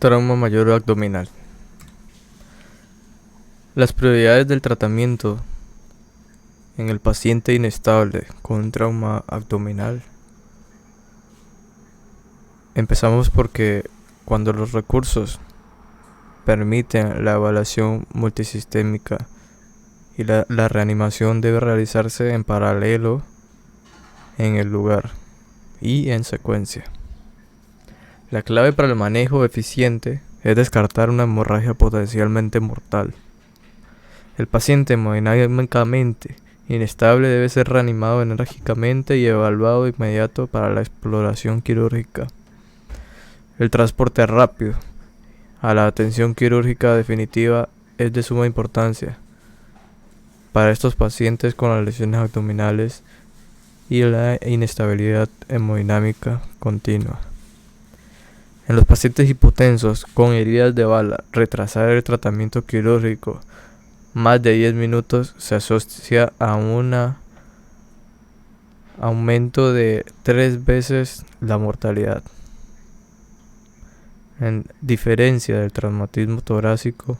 Trauma mayor abdominal. Las prioridades del tratamiento en el paciente inestable con trauma abdominal. Empezamos porque cuando los recursos permiten la evaluación multisistémica y la reanimación debe realizarse en paralelo en el lugar y en secuencia. La clave para el manejo eficiente es descartar una hemorragia potencialmente mortal. El paciente hemodinámicamente inestable debe ser reanimado enérgicamente y evaluado de inmediato para la exploración quirúrgica. El transporte rápido a la atención quirúrgica definitiva es de suma importancia para estos pacientes con las lesiones abdominales y la inestabilidad hemodinámica continua. En los pacientes hipotensos con heridas de bala, retrasar el tratamiento quirúrgico más de 10 minutos se asocia a un aumento de 3 veces la mortalidad. En diferencia del traumatismo torácico,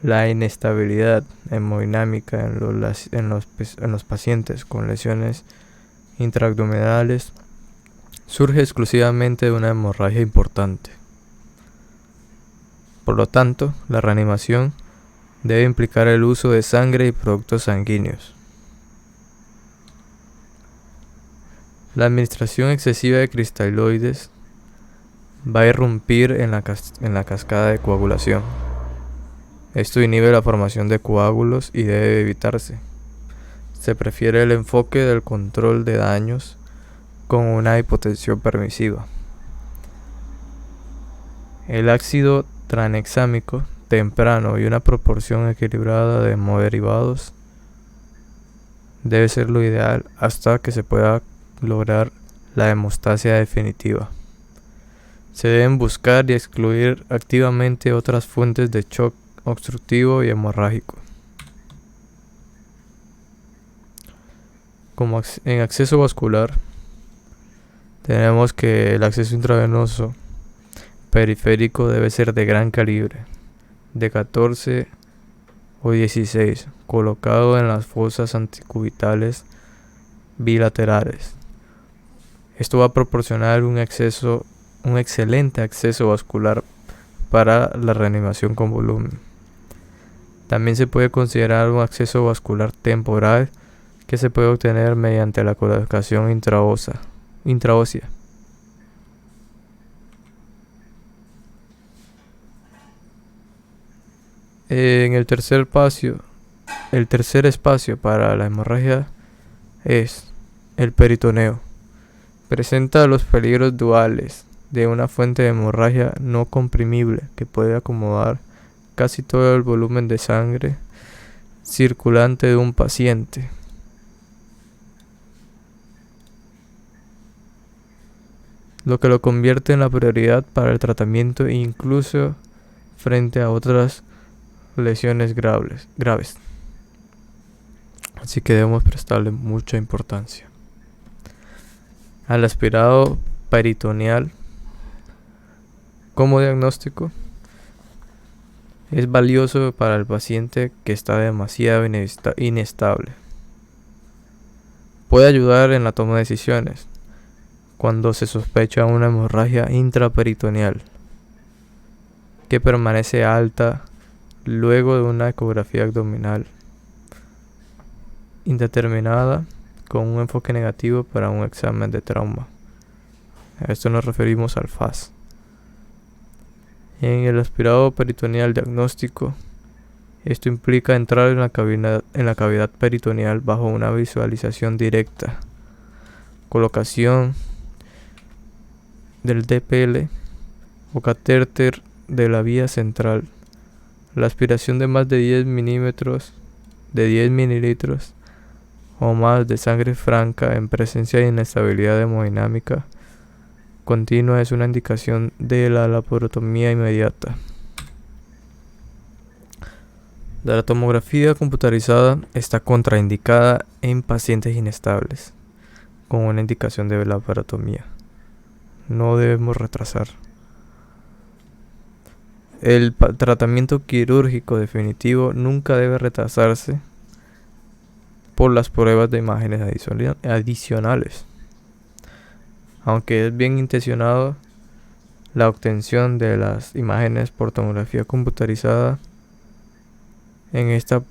la inestabilidad hemodinámica en los pacientes con lesiones intraabdominales surge exclusivamente de una hemorragia importante. Por lo tanto, la reanimación debe implicar el uso de sangre y productos sanguíneos. La administración excesiva de cristaloides va a irrumpir en la cascada de coagulación. Esto inhibe la formación de coágulos y debe evitarse. Se prefiere el enfoque del control de daños con una hipotensión permisiva. El ácido tranexámico temprano y una proporción equilibrada de hemoderivados debe ser lo ideal hasta que se pueda lograr la hemostasia definitiva. Se deben buscar y excluir activamente otras fuentes de shock obstructivo y hemorrágico. Como en acceso vascular, tenemos que el acceso intravenoso periférico debe ser de gran calibre, de 14 o 16, colocado en las fosas anticubitales bilaterales. Esto va a proporcionar un excelente acceso vascular para la reanimación con volumen. También se puede considerar un acceso vascular temporal que se puede obtener mediante la colocación intraósea. En el tercer espacio para la hemorragia es el peritoneo. Presenta los peligros duales de una fuente de hemorragia no comprimible que puede acomodar casi todo el volumen de sangre circulante de un paciente. Lo que lo convierte en la prioridad para el tratamiento incluso frente a otras lesiones graves. Así que debemos prestarle mucha importancia. Al aspirado peritoneal como diagnóstico es valioso para el paciente que está demasiado inestable. Puede ayudar en la toma de decisiones cuando se sospecha una hemorragia intraperitoneal que permanece alta luego de una ecografía abdominal indeterminada con un enfoque negativo para un examen de trauma. A esto nos referimos al FAS. En el aspirado peritoneal diagnóstico, esto implica entrar en la cavidad peritoneal bajo una visualización directa, colocación del DPL o catéter de la vía central, la aspiración de más de 10 mililitros o más de sangre franca en presencia de inestabilidad hemodinámica continua es una indicación de la laparotomía inmediata. La tomografía computarizada está contraindicada en pacientes inestables con una indicación de laparotomía. No debemos retrasar. El tratamiento quirúrgico definitivo nunca debe retrasarse por las pruebas de imágenes adicionales. Aunque es bien intencionado, la obtención de las imágenes por tomografía computarizada en esta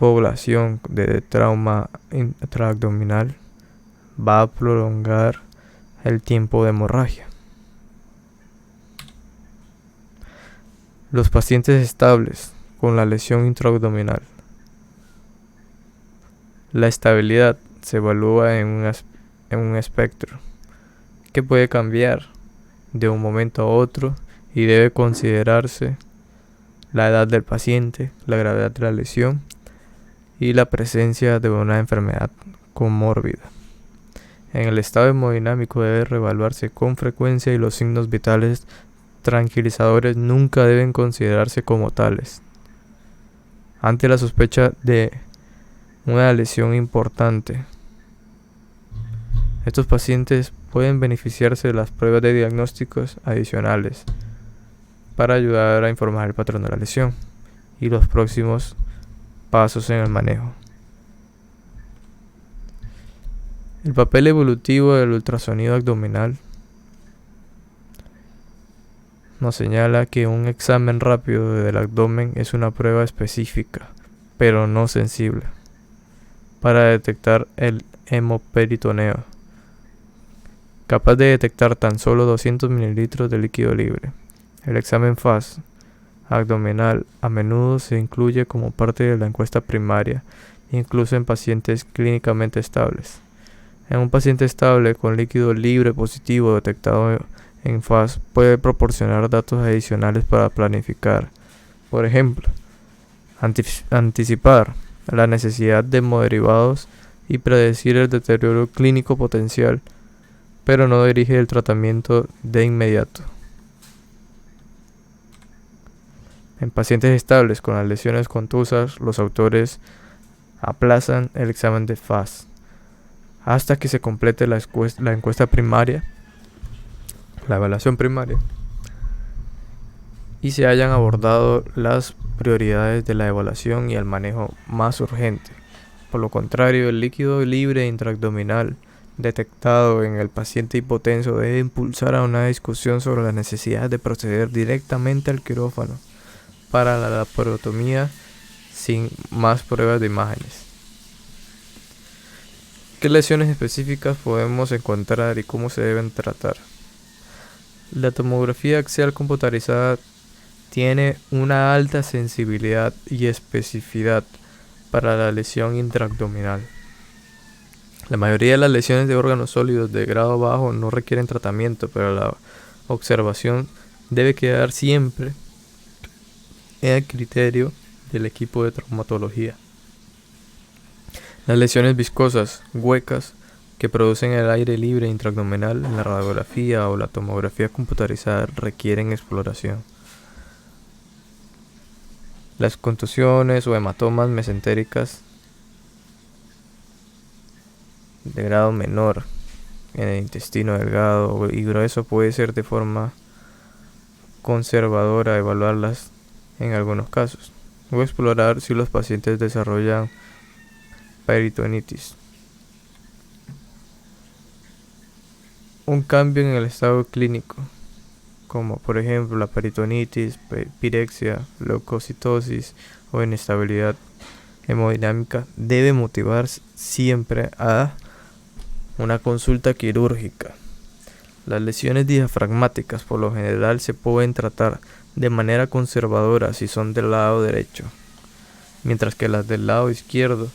población de trauma intraabdominal va a prolongar el tiempo de hemorragia. Los pacientes estables con la lesión intraabdominal. La estabilidad se evalúa en un espectro que puede cambiar de un momento a otro y debe considerarse la edad del paciente, la gravedad de la lesión y la presencia de una enfermedad comórbida. En el estado hemodinámico debe reevaluarse con frecuencia y los signos vitales tranquilizadores nunca deben considerarse como tales. Ante la sospecha de una lesión importante, estos pacientes pueden beneficiarse de las pruebas de diagnósticos adicionales para ayudar a informar el patrón de la lesión y los próximos pasos en el manejo. El papel evolutivo del ultrasonido abdominal nos señala que un examen rápido del abdomen es una prueba específica, pero no sensible, para detectar el hemoperitoneo, capaz de detectar tan solo 200 mililitros de líquido libre. El examen FAS abdominal a menudo se incluye como parte de la encuesta primaria, incluso en pacientes clínicamente estables. En un paciente estable con líquido libre positivo detectado en FAS puede proporcionar datos adicionales para planificar, por ejemplo, anticipar la necesidad de hemoderivados y predecir el deterioro clínico potencial, pero no dirige el tratamiento de inmediato. En pacientes estables con las lesiones contusas, los autores aplazan el examen de FAS hasta que se complete la encuesta primaria, la evaluación primaria, y se hayan abordado las prioridades de la evaluación y el manejo más urgente. Por lo contrario, el líquido libre intraabdominal detectado en el paciente hipotenso debe impulsar a una discusión sobre la necesidad de proceder directamente al quirófano para la laparotomía sin más pruebas de imágenes. ¿Qué lesiones específicas podemos encontrar y cómo se deben tratar? La tomografía axial computarizada tiene una alta sensibilidad y especificidad para la lesión intraabdominal. La mayoría de las lesiones de órganos sólidos de grado bajo no requieren tratamiento, pero la observación debe quedar siempre en el criterio del equipo de traumatología. Las lesiones viscosas, huecas, que producen el aire libre intraabdominal en la radiografía o la tomografía computarizada requieren exploración. Las contusiones o hematomas mesentéricas de grado menor en el intestino delgado y grueso puede ser de forma conservadora evaluarlas en algunos casos. Voy a explorar si los pacientes desarrollan peritonitis. Un cambio en el estado clínico, como por ejemplo la peritonitis, pirexia, leucocitosis o inestabilidad hemodinámica, debe motivar siempre a una consulta quirúrgica. Las lesiones diafragmáticas por lo general se pueden tratar de manera conservadora si son del lado derecho, mientras que las del lado izquierdo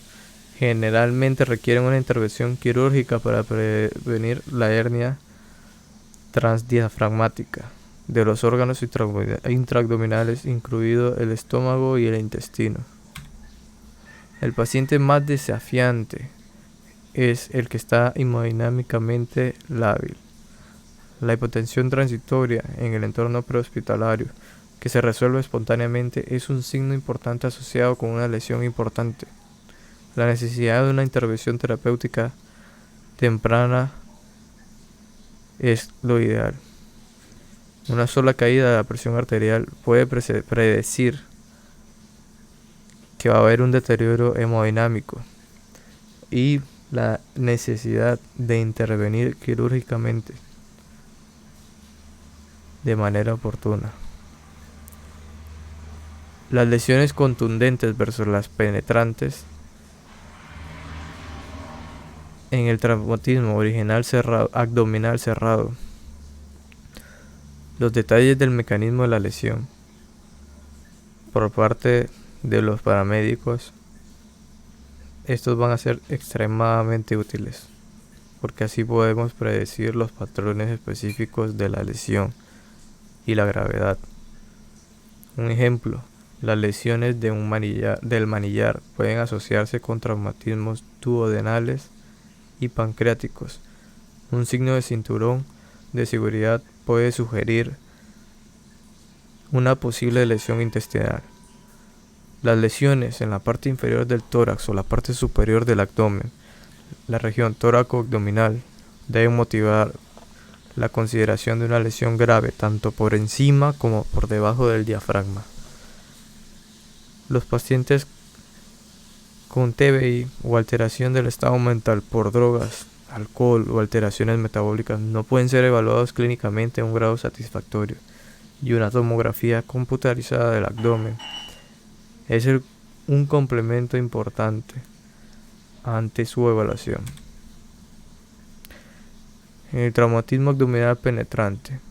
generalmente requieren una intervención quirúrgica para prevenir la hernia transdiafragmática de los órganos intraabdominales, incluido el estómago y el intestino. El paciente más desafiante es el que está hemodinámicamente lábil. La hipotensión transitoria en el entorno prehospitalario que se resuelve espontáneamente es un signo importante asociado con una lesión importante. La necesidad de una intervención terapéutica temprana es lo ideal. Una sola caída de la presión arterial puede predecir que va a haber un deterioro hemodinámico y la necesidad de intervenir quirúrgicamente de manera oportuna. Las lesiones contundentes versus las penetrantes en el traumatismo original abdominal cerrado. Los detalles del mecanismo de la lesión por parte de los paramédicos, estos van a ser extremadamente útiles, porque así podemos predecir los patrones específicos de la lesión y la gravedad. Un ejemplo, las lesiones del manillar pueden asociarse con traumatismos duodenales y pancreáticos. Un signo de cinturón de seguridad puede sugerir una posible lesión intestinal. Las lesiones en la parte inferior del tórax o la parte superior del abdomen, la región tóraco-abdominal, deben motivar la consideración de una lesión grave tanto por encima como por debajo del diafragma. Los pacientes con TBI o alteración del estado mental por drogas, alcohol o alteraciones metabólicas no pueden ser evaluados clínicamente a un grado satisfactorio, y una tomografía computarizada del abdomen es un complemento importante ante su evaluación. En el traumatismo abdominal penetrante,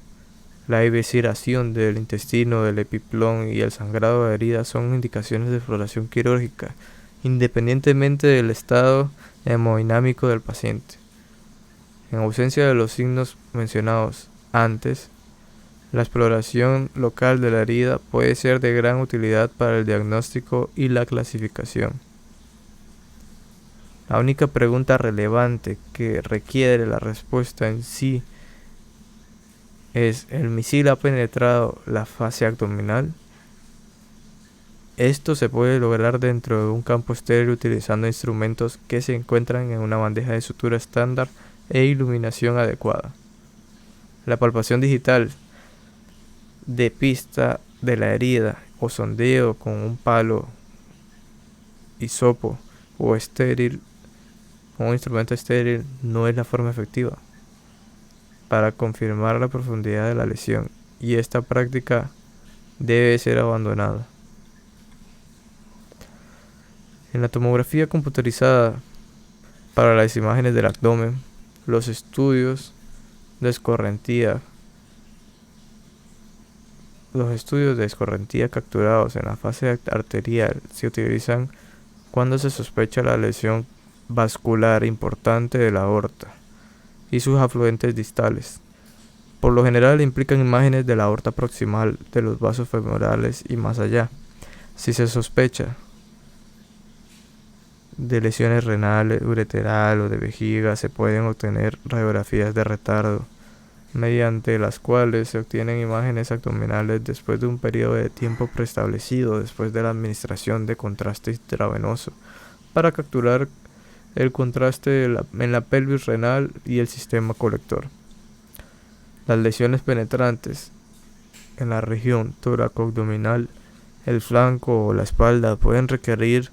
la evisceración del intestino, del epiplón y el sangrado de heridas son indicaciones de exploración quirúrgica, independientemente del estado hemodinámico del paciente. En ausencia de los signos mencionados antes, la exploración local de la herida puede ser de gran utilidad para el diagnóstico y la clasificación. La única pregunta relevante que requiere la respuesta en sí es: ¿el misil ha penetrado la fascia abdominal? Esto se puede lograr dentro de un campo estéril utilizando instrumentos que se encuentran en una bandeja de sutura estándar e iluminación adecuada. La palpación digital de pista de la herida o sondeo con un palo, hisopo o estéril, con un instrumento estéril, no es la forma efectiva para confirmar la profundidad de la lesión, y esta práctica debe ser abandonada. En la tomografía computarizada para las imágenes del abdomen, los estudios de escorrentía capturados en la fase arterial se utilizan cuando se sospecha la lesión vascular importante de la aorta y sus afluentes distales. Por lo general implican imágenes de la aorta proximal, de los vasos femorales y más allá. Si se sospecha de lesiones renales, ureteral o de vejiga, se pueden obtener radiografías de retardo, mediante las cuales se obtienen imágenes abdominales después de un periodo de tiempo preestablecido después de la administración de contraste intravenoso, para capturar el contraste en la pelvis renal y el sistema colector. Las lesiones penetrantes en la región tóraco-abdominal, el flanco o la espalda pueden requerir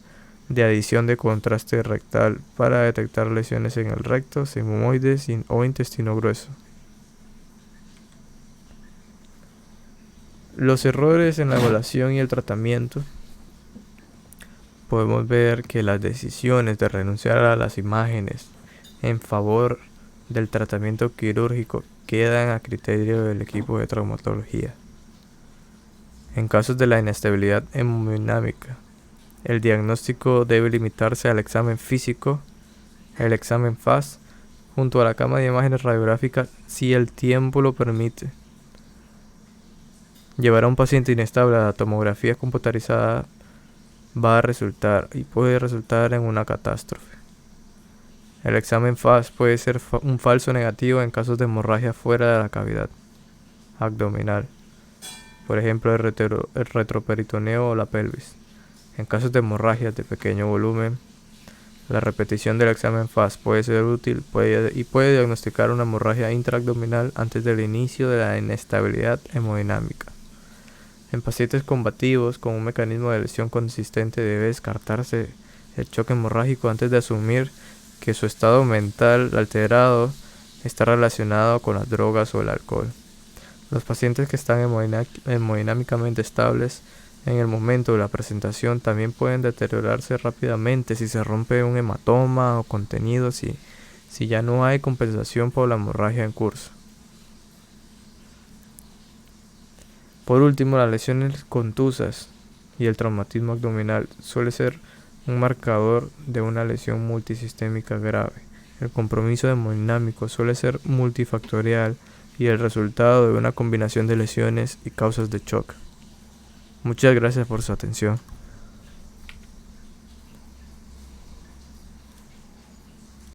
de adición de contraste rectal para detectar lesiones en el recto, sigmoides o intestino grueso. Los errores en la evaluación y el tratamiento. Podemos ver que las decisiones de renunciar a las imágenes en favor del tratamiento quirúrgico quedan a criterio del equipo de traumatología. En casos de la inestabilidad hemodinámica, el diagnóstico debe limitarse al examen físico, el examen FAS, junto a la cama de imágenes radiográficas si el tiempo lo permite. Llevar a un paciente inestable a la tomografía computarizada puede resultar en una catástrofe. El examen FAS puede ser un falso negativo en casos de hemorragia fuera de la cavidad abdominal, por ejemplo el retroperitoneo o la pelvis. En casos de hemorragias de pequeño volumen, La repetición del examen FAS puede ser útil y puede diagnosticar una hemorragia intraabdominal antes del inicio de la inestabilidad hemodinámica. En pacientes combativos con un mecanismo de lesión consistente debe descartarse el choque hemorrágico antes de asumir que su estado mental alterado está relacionado con las drogas o el alcohol. Los pacientes que están hemodinámicamente estables en el momento de la presentación también pueden deteriorarse rápidamente si se rompe un hematoma o contenido si ya no hay compensación por la hemorragia en curso. Por último, las lesiones contusas y el traumatismo abdominal suele ser un marcador de una lesión multisistémica grave. El compromiso hemodinámico suele ser multifactorial y el resultado de una combinación de lesiones y causas de shock. Muchas gracias por su atención.